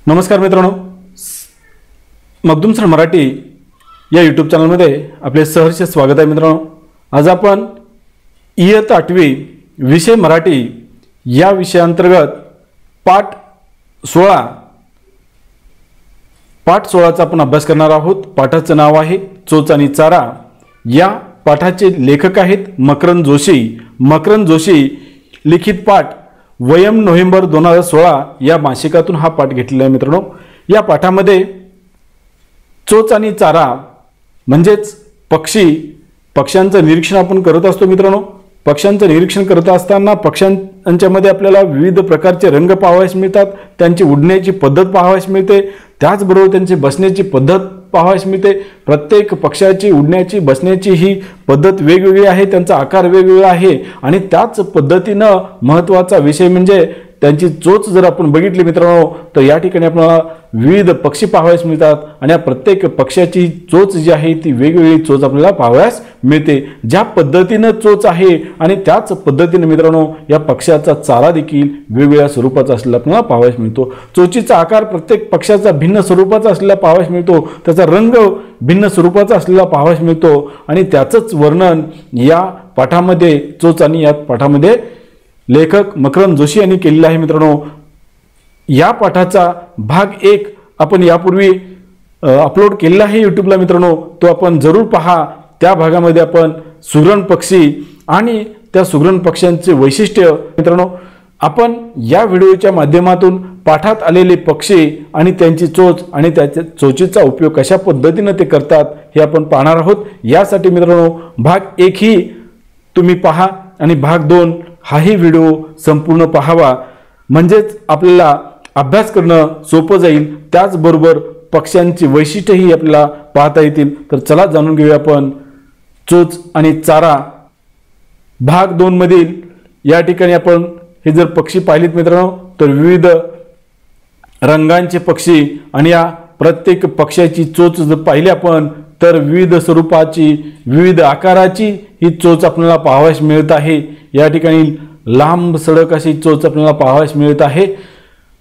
नमस्कार मित्रांनो, मखदूम सर मराठी या यूट्यूब चॅनलमध्ये आपले सहर्ष स्वागत आहे। मित्रांनो, आज आपण इयत्ता 8वी विषय मराठी या विषयांतर्गत पाठ 16चा आपण अभ्यास करणार आहोत। पाठाचं नाव आहे चोच आणि चारा। या पाठाचे लेखक आहेत मकरंद जोशी। मकरंद जोशी लिखित पाठ वयम नोव्हेंबर 2016 या मासिकातून हा पाठ घेतलेला आहे। मित्रांनो, या पाठामध्ये चोच आणि चारा म्हणजेच पक्ष्यांचं निरीक्षण आपण करत असतो। मित्रांनो, पक्ष्यांचं निरीक्षण करत असताना पक्ष्यांच्यामध्ये आपल्याला विविध प्रकारचे रंग पाहावयास मिळतात, त्यांची उडण्याची पद्धत पाहावयास मिळते, त्याचबरोबर त्यांची बसण्याची पद्धत पाहावयास मिळते। प्रत्येक पक्ष्याची उडण्याची बसण्याची ही पद्धत वेगवेगळी आहे, त्यांचा आकार वेगवेगळा आहे आणि त्याच पद्धतीनं महत्त्वाचा विषय म्हणजे त्यांची चोच जर आपण बघितली मित्रांनो, तर या ठिकाणी आपल्याला विविध पक्षी पाहावयास मिळतात आणि या प्रत्येक पक्ष्याची चोच जी आहे ती वेगवेगळी चोच आपल्याला पाहावयास मिळते। ज्या पद्धतीनं चोच आहे आणि त्याच पद्धतीने मित्रांनो या पक्ष्याचा चारा देखील वेगवेगळ्या स्वरूपाचा असलेला आपल्याला पाहावयास मिळतो। चोचीचा आकार प्रत्येक पक्ष्याचा भिन्न स्वरूपाचा असलेला पाहावयास मिळतो, त्याचा रंग भिन्न स्वरूपाचा असलेला पाहावयास मिळतो आणि त्याचंच वर्णन या पाठामध्ये चोच आणि या पाठामध्ये लेखक मकरंद जोशी यांनी केलेला आहे। मित्रांनो, या पाठाचा भाग 1 आपण यापूर्वी अपलोड केलेला आहे यूट्यूबला। मित्रांनो, तो आपण जरूर पहा। त्या भागामध्ये आपण सुगरण पक्षी आणि त्या सुगरण पक्ष्यांचे वैशिष्ट्य मित्रांनो आपण या व्हिडिओच्या माध्यमातून पाठात आलेले पक्षी आणि त्यांची चोच आणि त्याच्या चोचीचा उपयोग कशा पद्धतीने ते करतात हे आपण पाहणार आहोत। यासाठी मित्रांनो भाग 1 ही तुम्ही पहा आणि भाग 2 हाही व्हिडिओ संपूर्ण पाहावा, म्हणजेच आपल्याला अभ्यास करणं सोपं जाईल, त्याचबरोबर पक्ष्यांची वैशिष्ट्यही आपल्याला पाहता येतील। तर चला जाणून घेऊया आपण चोच आणि चारा भाग 2 मधील। या ठिकाणी आपण हे जर पक्षी पाहिलेत मित्रांनो तर विविध रंगांचे पक्षी आणि या प्रत्येक पक्ष्याची चोच जर पाहिली आपण तर विविध स्वरूपाची विविध आकाराची ही चोच आपल्याला पाहावयास मिळत आहे। या ठिकाणी लांब सडक अशी चोच आपल्याला पाहावयास मिळत आहे,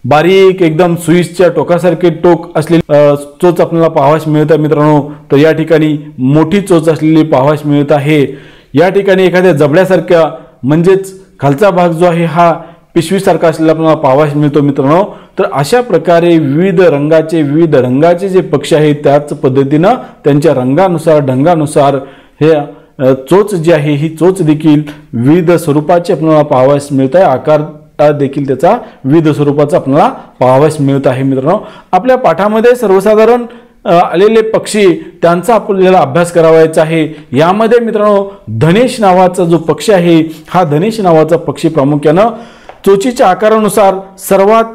बारीक एकदम सुईच्या टोकासारखे टोक असलेली चोच आपल्याला पाहावयास मिळत आहे मित्रांनो। तर या ठिकाणी मोठी चोच असलेली पाहावयास मिळत आहे। या ठिकाणी एखाद्या जबड्यासारख्या म्हणजेच खालचा भाग जो आहे हा पिशवीसारखा असलेला आपल्याला पाहावयास मिळतो मित्रांनो। तर अशा प्रकारे विविध रंगाचे जे पक्षी आहेत त्याच पद्धतीनं त्यांच्या रंगानुसार ढंगानुसार हे चोच जी आहे ही चोच देखील विविध स्वरूपाची आपल्याला पाहावयास मिळत आहे, आकार देखील त्याचा विविध स्वरूपाचा आपल्याला पाहावयास मिळत आहे। मित्रांनो, आपल्या पाठामध्ये सर्वसाधारण आलेले पक्षी त्यांचा आपल्याला अभ्यास करावायचा आहे। यामध्ये मित्रांनो धनेश नावाचा जो पक्षी आहे हा धनेश नावाचा पक्षी प्रामुख्यानं चोचीच्या आकारानुसार सर्वात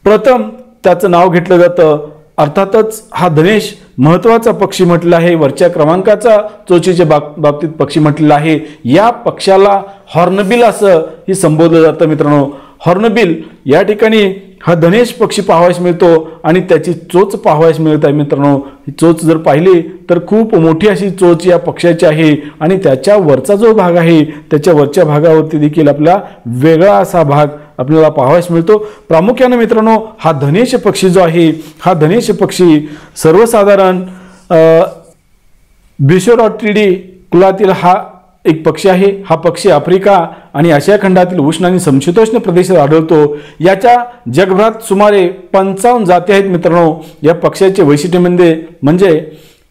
प्रथम त्याचं नाव घेतलं जातं। अर्थातच हा धनेश महत्त्वाचा पक्षी म्हटलेला आहे, वरच्या क्रमांकाचा चोचीच्या बाबतीत पक्षी म्हटलेला आहे। या पक्षाला हॉर्नबिल असं ही संबोधलं जातं मित्रांनो। हॉर्नबिल या ठिकाणी हा धनेश पक्षी पाहावयास मिळतो आणि त्याची चोच पाहावयास मिळत आहे मित्रांनो। ही चोच जर पाहिली तर खूप मोठी अशी चोच या पक्षाची आहे आणि त्याच्या वरचा जो भाग आहे त्याच्या वरच्या भागावरती देखील आपला वेगळा असा भाग आपल्याला पाहावयास मिळतो। प्रामुख्याने मित्रांनो हा धनेश पक्षी जो आहे हा धनेश पक्षी सर्वसाधारण बिशोरॉटिडी कुलातील हा एक पक्षी आहे। हा पक्षी आफ्रिका आणि आशिया खंडातील उष्ण आणि समशीतोष्ण प्रदेशात आढळतो। याच्या जगभरात सुमारे 55 जाती आहेत मित्रांनो। या पक्ष्याचे वैशिष्ट्य म्हणजे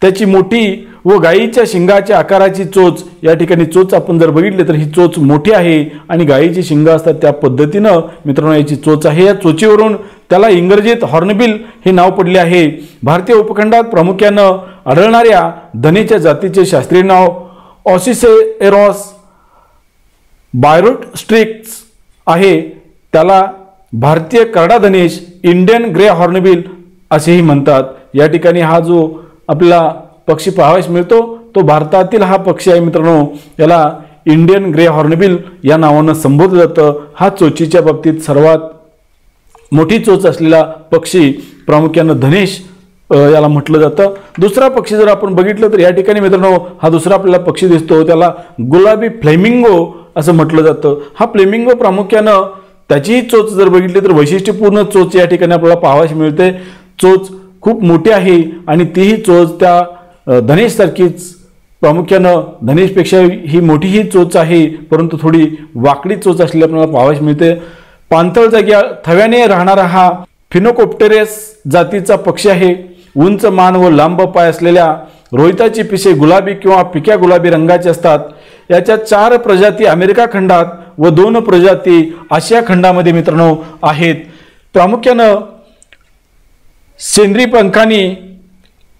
त्याची मोठी व गायीच्या शिंगाच्या आकाराची चोच। या ठिकाणी चोच आपण जर बघितली तर ही चोच मोठी आहे आणि गायीची शिंग असतात त्या पद्धतीनं मित्रांनो याची चोच आहे। या चोचीवरून त्याला इंग्रजीत हॉर्नबिल हे नाव पडले आहे। भारतीय उपखंडात प्रामुख्यानं आढळणाऱ्या धनेच्या जातीचे शास्त्रीय नाव ऑसिसेरॉस बायरोस्ट्रिक्स आहे। त्याला भारतीय करडा धनेश इंडियन ग्रे हॉर्नबिल असेही म्हणतात। या ठिकाणी हा जो आपला पक्षी पाहावयास मिळतो तो भारतातील हा पक्षी आहे मित्रांनो। याला इंडियन ग्रे हॉर्नबिल या नावानं संबोधलं जातं। हा चोचीच्या बाबतीत सर्वात मोठी चोच असलेला पक्षी प्रामुख्यानं धनेश याला म्हटलं जातं। दुसरा पक्षी जर आपण बघितलं तर या ठिकाणी मित्रांनो हा दुसरा आपल्याला पक्षी दिसतो, त्याला गुलाबी फ्लेमिंगो असं म्हटलं जातं। हा फ्लेमिंगो प्रामुख्यानं त्याचीही चोच जर बघितली तर वैशिष्ट्यपूर्ण चोच या ठिकाणी आपल्याला पाहावयास मिळते। चोच खूप मोठी आहे आणि तीही चोच त्या धनेशसारखीच, प्रामुख्यानं धनेशपेक्षा ही मोठी ही चोच आहे, परंतु थोडी वाकडी चोच असलेली आपल्याला पाहावयास मिळते। पाणथळ जाग्या थव्याने राहणारा हा फिनोकोप्टेरस जातीचा पक्षी आहे। उंच मान व लांब पाय असलेल्या रोहिताची पिसे गुलाबी किंवा पिक्या गुलाबी रंगाचे असतात। याच्या 4 प्रजाती अमेरिका खंडात व 2 प्रजाती आशिया खंडामध्ये मित्रांनो आहेत। प्रामुख्यानं सेंद्री पंखांनी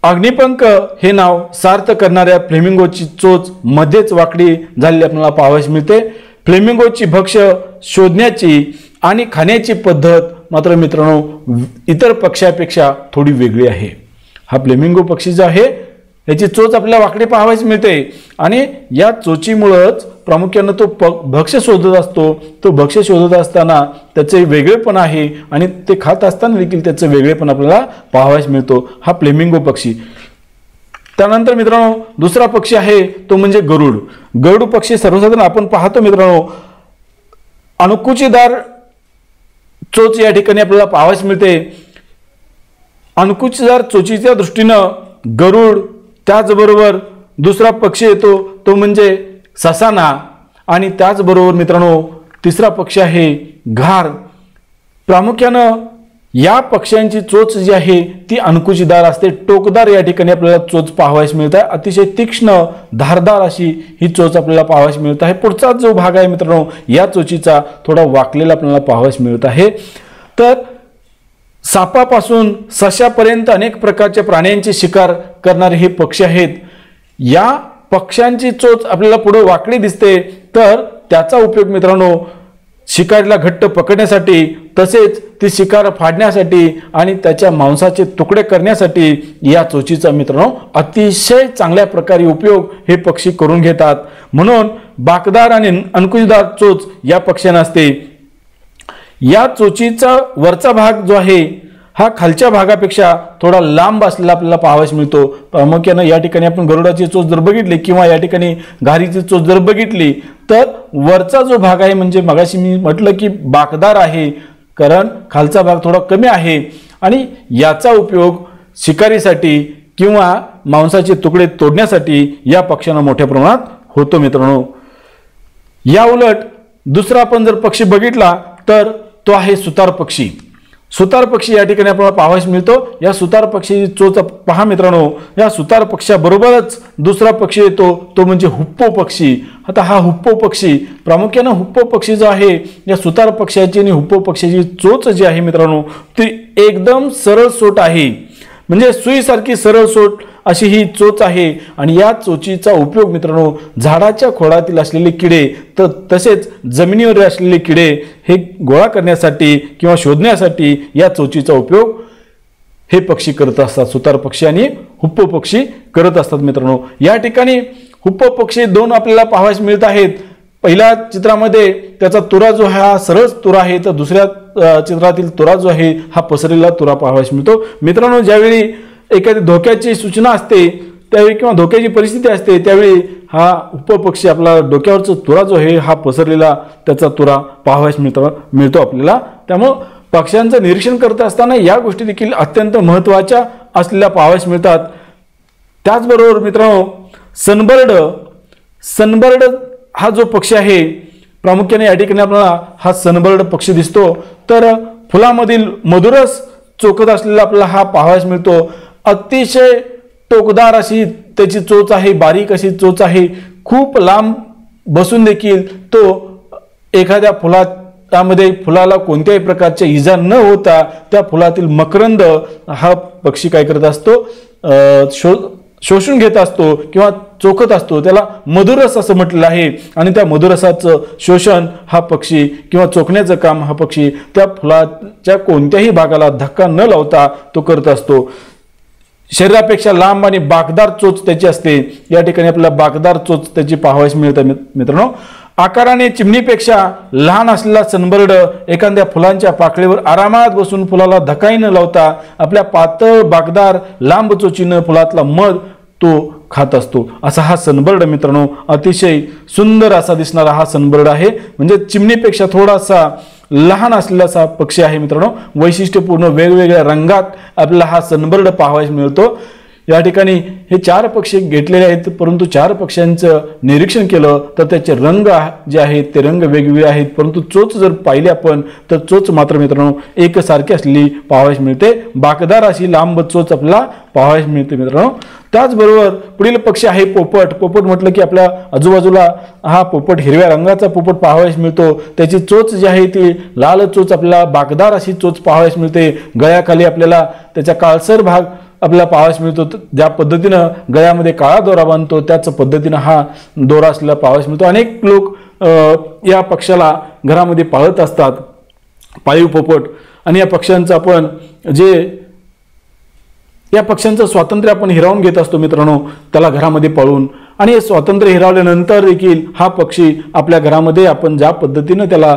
अग्निपंख हे नाव सार्थ करणाऱ्या फ्लेमिंगोची चोच मध्येच वाकडी झालेली आपल्याला पाहावयास मिळते। फ्लेमिंगोची भक्ष्य शोधण्याची आणि खाण्याची पद्धत मात्र मित्रांनो इतर पक्ष्यापेक्षा थोडी वेगळी आहे। हा फ्लेमिंगो पक्षी जो आहे याची चोच आपल्याला वाकडी पाहावयास मिळते आणि या चोचीमुळेच प्रामुख्याने तो भक्ष्य शोधत असतो। तो भक्ष्य शोधत असताना त्याचे वेगळेपण आहे आणि ते खात असताना देखील त्याचे वेगळेपण आपल्याला पाहावयास मिळतो, हा फ्लेमिंगो पक्षी। त्यानंतर मित्रांनो दुसरा पक्षी आहे तो म्हणजे गरुड। गरुड पक्षी सर्वसाधारण आपण पाहतो मित्रांनो अणकुचीदार चोच या ठिकाणी आपल्याला पाहावयास मिळते। अणकुचीदार चोचीच्या दृष्टीनं गरुड, त्याचबरोबर दुसरा पक्षी येतो तो म्हणजे ससाना आणि त्याचबरोबर मित्रांनो तिसरा पक्षी आहे घार। प्रामुख्यानं या पक्ष्यांची चोच जी आहे ती अणकुचीदार असते, टोकदार या ठिकाणी आपल्याला चोच पाहावयास मिळत आहे। अतिशय तीक्ष्ण धारदार अशी ही चोच आपल्याला पाहावयास मिळत आहे। पुढचा जो भाग आहे मित्रांनो या चोचीचा थोडा वाकलेला आपल्याला पाहावयास मिळत आहे। तर सापापासून सश्यापर्यंत अनेक प्रकारच्या प्राण्यांची शिकार करणारे हे पक्षी आहेत। या पक्ष्यांची चोच आपल्याला पुढे वाकडी दिसते, तर त्याचा उपयोग मित्रांनो शिकारीला घट्ट पकडण्यासाठी तसेच ती शिकार फाडण्यासाठी आणि त्याच्या मांसाचे तुकडे करण्यासाठी या चोचीचा मित्रांनो अतिशय चांगल्या प्रकारे उपयोग हे पक्षी करून घेतात। म्हणून बाकदार आणि अणकुचीदार चोच या पक्ष्यांना असते। या चोचीचा वरचा भाग जो आहे हा खालच्या भागापेक्षा थोडा लांब असलेला आपल्याला पाहावयास मिळतो। प्रामुख्याने या ठिकाणी आपण गरुडाची चोच जर बघितली किंवा या ठिकाणी घारीची चोच जर बघितली तर वरचा जो भाग आहे म्हणजे मगाशी मी म्हटलं की बाकदार आहे, कारण खालचा भाग थोडा कमी आहे आणि याचा उपयोग शिकारीसाठी किंवा मांसाचे तुकडे तोडण्यासाठी या पक्ष्यांना मोठ्या प्रमाणात होतो मित्रांनो। या उलट दुसरा आपण जर पक्षी बघितला तर तो आहे सुतार पक्षी। सुतार पक्षी या ठिकाणी आपल्याला पाहावयास मिळतो। या सुतार पक्षी चोच पहा मित्रांनो, या सुतार पक्षाबरोबरच दुसरा पक्षी येतो तो म्हणजे हुप्पो पक्षी। आता हा हुप्पो पक्षी प्रामुख्याने हुप्पो पक्षी जो आहे या सुतार पक्षाची आणि हुप्पो पक्षाची चोच जी आहे मित्रांनो ती एकदम सरळ सोट आहे, म्हणजे सुईसारखी सरळ सोट अशी ही चोच आहे। आणि या चोचीचा उपयोग मित्रांनो झाडाच्या खोडातील असलेले किडे तर तसेच जमिनीवर असलेले किडे हे गोळा करण्यासाठी किंवा शोधण्यासाठी या चोचीचा उपयोग हे पक्षी करत असतात। सुतार पक्षी आणि हुप्पो पक्षी करत असतात मित्रांनो। या ठिकाणी हुप्पो पक्षी 2 आपल्याला पाहावयास मिळत आहेत। पहिल्या चित्रामध्ये त्याचा तुरा जो हा सरळ तुरा आहे, तर दुसऱ्या चित्रातील तुरा जो आहे हा पसरलेला तुरा पाहावयास मिळतो मित्रांनो। ज्यावेळी एखादी धोक्याची सूचना असते त्यावेळी किंवा धोक्याची परिस्थिती असते त्यावेळी हा हुप्पो पक्षी आपला डोक्यावरचा तुरा जो आहे हा पसरलेला त्याचा तुरा पाहावयास मिळतो आपल्याला। त्यामुळे पक्ष्यांचं निरीक्षण करत असताना या गोष्टी देखील अत्यंत महत्त्वाच्या असलेल्या पाहावयास मिळतात। त्याचबरोबर मित्रांनो सनबर्ड हा जो पक्षी आहे प्रामुख्याने या ठिकाणी आपल्याला हा सनबर्ड पक्षी दिसतो, तर फुलामधील मधुरस चोखत असलेला आपल्याला हा पाहावयास मिळतो। अतिशय टोकदार अशी त्याची चोच आहे, बारीक अशी चोच आहे, खूप लांब बसून देखील तो एखाद्या फुलामध्ये फुलाला कोणत्याही प्रकारच्या इजा न होता त्या फुलातील मकरंद हा पक्षी काय करत असतो शोषून घेत असतो किंवा चोखत असतो। त्याला मधुरस असं म्हटलेलं आहे आणि त्या मधुरसाचं शोषण हा पक्षी किंवा चोखण्याचं काम हा पक्षी त्या फुलाच्या कोणत्याही भागाला धक्का न लावता तो करत असतो। शरीरापेक्षा लांब आणि बाकदार चोच त्याची असते। या ठिकाणी आपल्याला बाकदार चोच त्याची पाहावयास मिळते मित्रांनो। आकाराने चिमणीपेक्षा लहान असलेला सनबर्ड एखाद्या फुलांच्या पाकळीवर आरामात बसून फुलाला धक्काही न लावता आपल्या पातळ बाकदार लांब चोचीनं फुलातला मध तो खात असतो। असा हा सनबर्ड मित्रांनो अतिशय सुंदर असा दिसणारा हा सनबर्ड आहे, म्हणजे चिमणीपेक्षा थोडासा लहान असलेला असा पक्षी आहे मित्रांनो। वैशिष्ट्यपूर्ण वेगवेगळ्या रंगात आपल्याला हा सनबर्ड पाहावयास मिळतो। या ठिकाणी हे 4 पक्षी घेतलेले आहेत, परंतु 4 पक्ष्यांचं निरीक्षण केलं तर त्याचे रंग जे आहेत ते रंग वेगवेगळे आहेत, परंतु चोच जर पाहिली आपण तर चोच मात्र मित्रांनो एकसारखी असलेली पाहावयास मिळते। बाकदार अशी लांब चोच आपल्याला पाहावयास मिळते मित्रांनो। त्याचबरोबर पुढील पक्षी आहे पोपट। पोपट म्हटलं की आपल्या आजूबाजूला हा पोपट हिरव्या रंगाचा पोपट पाहावयास मिळतो। त्याची चोच जी आहे ती लाल चोच आपल्याला बाकदार अशी चोच पाहावयास मिळते। गळ्याखाली आपल्याला त्याचा काळसर भाग आपल्याला पाहावयास मिळतो। ज्या पद्धतीनं गळ्यामध्ये काळा दोरा बांधतो त्याच पद्धतीनं हा दोरा असलेला पाहावयास मिळतो। अनेक लोक या पक्षाला घरामध्ये पाळत असतात, पाळीव पोपट। आणि या पक्ष्यांचं आपण या पक्ष्यांचं स्वातंत्र्य आपण हिरावून घेत असतो मित्रांनो त्याला घरामध्ये पाळून। आणि हे स्वातंत्र्य हिरावल्यानंतर देखील हा पक्षी आपल्या घरामध्ये आपण ज्या पद्धतीनं त्याला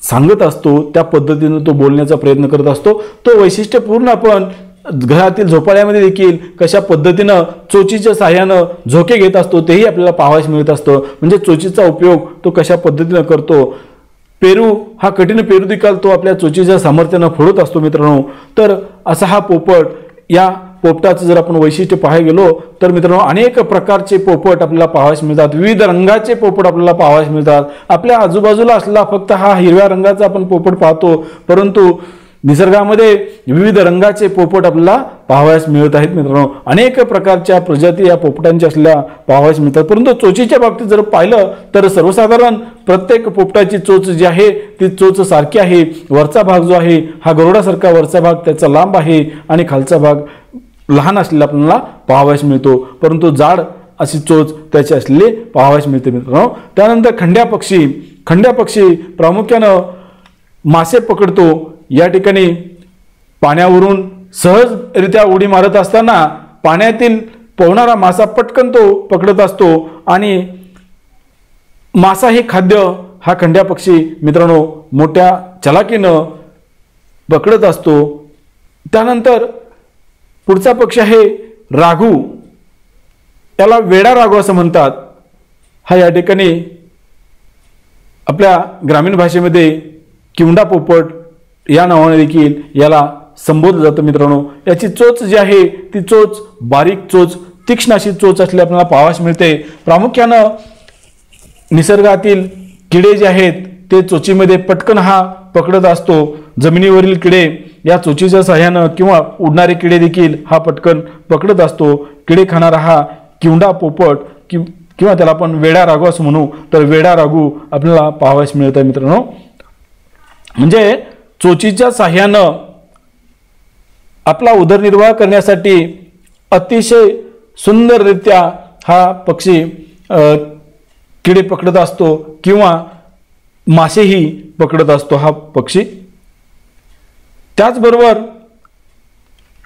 सांगत असतो त्या पद्धतीनं तो बोलण्याचा प्रयत्न करत असतो। तो वैशिष्ट्यपूर्ण आपण घरातील झोपाळ्यामध्ये देखील कशा पद्धतीनं चोचीच्या साहाय्यानं झोके घेत असतो तेही आपल्याला पाहावयास मिळत असतं। म्हणजे चोचीचा उपयोग तो कशा पद्धतीनं करतो। पेरू हा कठीण पेरू देखील तो आपल्या चोचीच्या सामर्थ्यानं फोडत असतो मित्रांनो। तर असा हा पोपट, या पोपटाचं जर आपण वैशिष्ट्य पाहायला गेलो तर मित्रांनो अनेक प्रकारचे पोपट आपल्याला पाहावयास मिळतात। विविध रंगाचे पोपट आपल्याला पाहावयास मिळतात। आपल्या आजूबाजूला असलेला फक्त हा हिरव्या रंगाचा आपण पोपट पाहतो, परंतु निसर्गामध्ये विविध रंगाचे पोपट आपल्याला पाहावयास मिळत आहेत मित्रांनो। अनेक प्रकारच्या प्रजाती या पोपटांच्या असलेल्या पाहावयास मिळतात। परंतु चोचीच्या बाबतीत जर पाहिलं तर सर्वसाधारण प्रत्येक पोपटाची चोच जी आहे ती चोच सारखी आहे। वरचा भाग जो आहे हा गरुडासारखा वरचा भाग त्याचा लांब आहे आणि खालचा भाग लहान असलेला आपल्याला पाहावयास मिळतो, परंतु जाड अशी चोच त्याची असलेली पाहावयास मिळते मित्रांनो। त्यानंतर खंड्या पक्षी। खंड्या पक्षी प्रामुख्यानं मासे पकडतो। या ठिकाणी पाण्यावरून सहजरित्या उडी मारत असताना पाण्यातील पोहणारा मासा पटकन तो पकडत असतो आणि मासा हे खाद्य हा खंड्या पक्षी मित्रांनो मोठ्या चलाकीनं पकडत असतो। त्यानंतर पुढचा पक्षी आहे राघू। त्याला वेडा राघू असं म्हणतात। हा या ठिकाणी आपल्या ग्रामीण भाषेमध्ये किवंडा पोपट या नावाने देखील याला संबोधलं जातं मित्रांनो। याची चोच जी आहे ती चोच बारीक चोच, तीक्ष्ण अशी चोच असलेली आपल्याला पाहावयास मिळते। प्रामुख्यानं निसर्गातील किडे जे आहेत ते चोचीमध्ये पटकन हा पकडत असतो। जमिनीवरील किडे या चोचीच्या सहाय्यानं किंवा उडणारे किडे देखील हा पटकन पकडत असतो। किडे खाणारा हा किवंडा पोपट किंवा त्याला आपण वेडा राघू असं म्हणू तर वेडा राघू आपल्याला पाहावयास मिळत आहे मित्रांनो। म्हणजे चोचीच्या साहाय्यानं आपला उदरनिर्वाह करण्यासाठी अतिशय सुंदररित्या हा पक्षी किडे पकडत असतो किंवा मासेही पकडत असतो हा पक्षी। त्याचबरोबर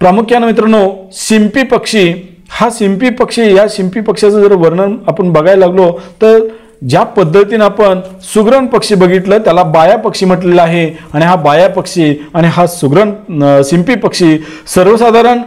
प्रामुख्याने मित्रांनो शिंपी पक्षी। हा शिंपी पक्षी, या शिंपी पक्षाचं जर वर्णन आपण बघायला लागलो तर ज्या पद्धतीने आपण सुगरण पक्षी बघितलं त्याला बाया पक्षी म्हटलेलं आहे। आणि हा बाया पक्षी आणि हा सुगरण शिंपी पक्षी सर्वसाधारण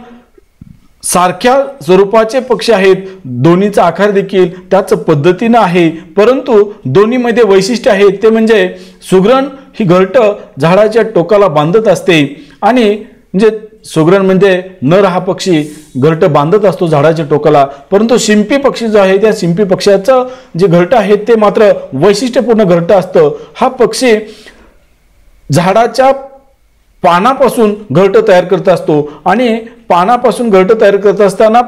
सारख्या स्वरूपाचे पक्षी आहेत। दोन्हीचा आकार देखील त्याच पद्धतीनं आहे, परंतु दोन्हीमध्ये वैशिष्ट्य आहे ते म्हणजे सुगरण ही घरटं झाडाच्या टोकाला बांधत असते आणि म्हणजे सुगरण म्हणजे नर हा पक्षी घरटं बांधत असतो झाडाच्या टोकाला, परंतु शिंपी पक्षी जो आहे त्या शिंपी पक्षाचं जे घरटं आहे ते मात्र वैशिष्ट्यपूर्ण घरटं असतं। हा पक्षी झाडाच्या पानापासून घरटं तयार करत असतो आणि पानापासून घरटं तयार करत असताना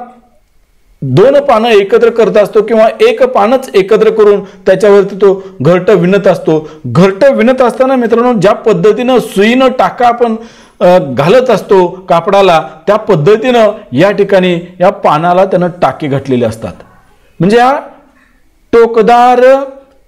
2 पानं एकत्र करत असतो किंवा एक पानच एकत्र करून त्याच्यावरती तो घरटं विणत असतो। घरटं विणत असताना मित्रांनो ज्या पद्धतीनं सुईनं टाका आपण घालत असतो कापडाला त्या पद्धतीनं या ठिकाणी या पानाला त्यानं टाके घातलेले असतात। म्हणजे या टोकदार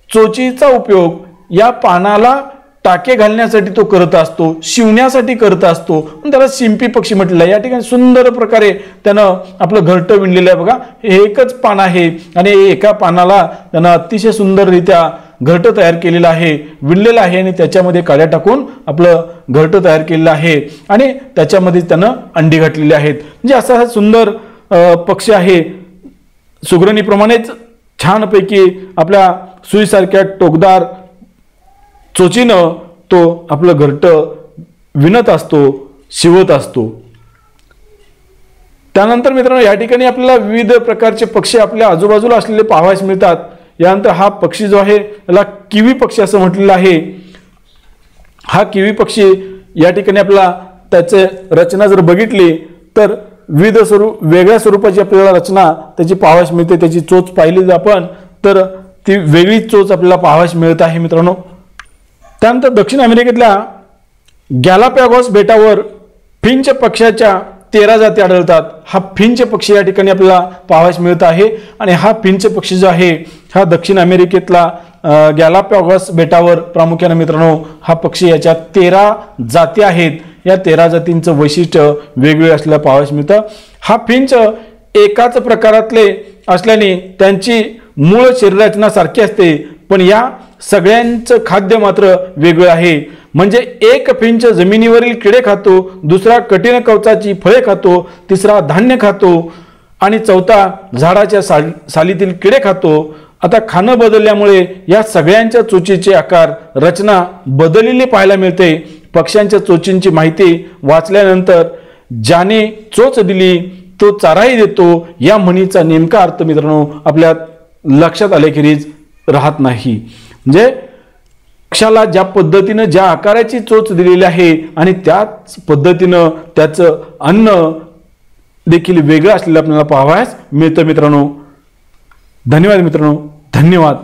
चोचीचा उपयोग या पानाला टाके घालण्यासाठी तो करत असतो, शिवण्यासाठी करत असतो, त्याला शिंपी पक्षी म्हटलेलं आहे। या ठिकाणी सुंदर प्रकारे त्यानं आपलं घरटं विणलेलं आहे बघा। हे एकच पान आहे आणि एका पानाला त्यानं अतिशय सुंदररित्या घरटं तयार केलेलं आहे, विणलेलं आहे आणि त्याच्यामध्ये काड्या टाकून आपलं घरटं तयार केलेलं आहे आणि त्याच्यामध्ये त्यानं अंडी घातलेली आहेत। म्हणजे असा हा सुंदर पक्षी आहे। सुगरणीप्रमाणेच छानपैकी आपल्या सुईसारख्या टोकदार चोचीनं तो आपलं घरटं विणत असतो, शिवत असतो. त्यानंतर मित्रांनो या ठिकाणी आपल्याला विविध प्रकारचे पक्षी आपल्या आजूबाजूला असलेले पाहावयास मिळतात. यानंतर हा पक्षी जो आहे याला किवी पक्षी असं म्हटलेलं आहे. हा किवी पक्षी या ठिकाणी आपल्याला त्याचे रचना जर बघितली तर विविध वेगळ्या स्वरूपाची आपल्याला रचना त्याची पाहावयास मिळते. त्याची चोच पाहिली आपण तर ती वेगळी चोच आपल्याला पाहावयास मिळत आहे मित्रांनो. त्यानंतर दक्षिण अमेरिकेतल्या गॅलापॅगोस बेटावर फिंच पक्ष्याच्या 13 जाती आढळतात. हा फिंच पक्षी या ठिकाणी आपल्याला पाहावयास मिळत आहे आणि हा फिंच पक्षी जो आहे हा दक्षिण अमेरिकेतला गॅलापॅगोस बेटावर प्रामुख्याने मित्रांनो हा पक्षी, याच्या 13 जाती आहेत. या 13 जातींचं वैशिष्ट्य वेगवेगळे असलेलं पाहावयास मिळतं. हा फिंच एकाच प्रकारातले असल्याने त्यांची मूळ शरीररचना सारखी असते, पण या सगळ्यांचं खाद्य मात्र वेगळं आहे. म्हणजे एक फिंच जमिनीवरील किडे खातो, दुसरा कठीण कवचाची फळे खातो, तिसरा धान्य खातो आणि चौथा झाडाच्या सालीतील किडे खातो. आता खाणं बदलल्यामुळे या सगळ्यांच्या चोचीचे आकार, रचना बदललेली पाहायला मिळते. पक्ष्यांच्या चोचींची माहिती वाचल्यानंतर ज्याने चोच दिली तो चाराही देतो या म्हणीचा नेमका अर्थ मित्रांनो आपल्या लक्षात आल्याखेरीज राहत नाही. म्हणजे पक्षाला ज्या पद्धतीनं ज्या आकाराची चोच दिलेली आहे आणि त्याच पद्धतीनं त्याचं अन्न देखील वेगळं असलेलं आपल्याला पाहावयास मिळतं मित्रांनो. धन्यवाद मित्रांनो, धन्यवाद.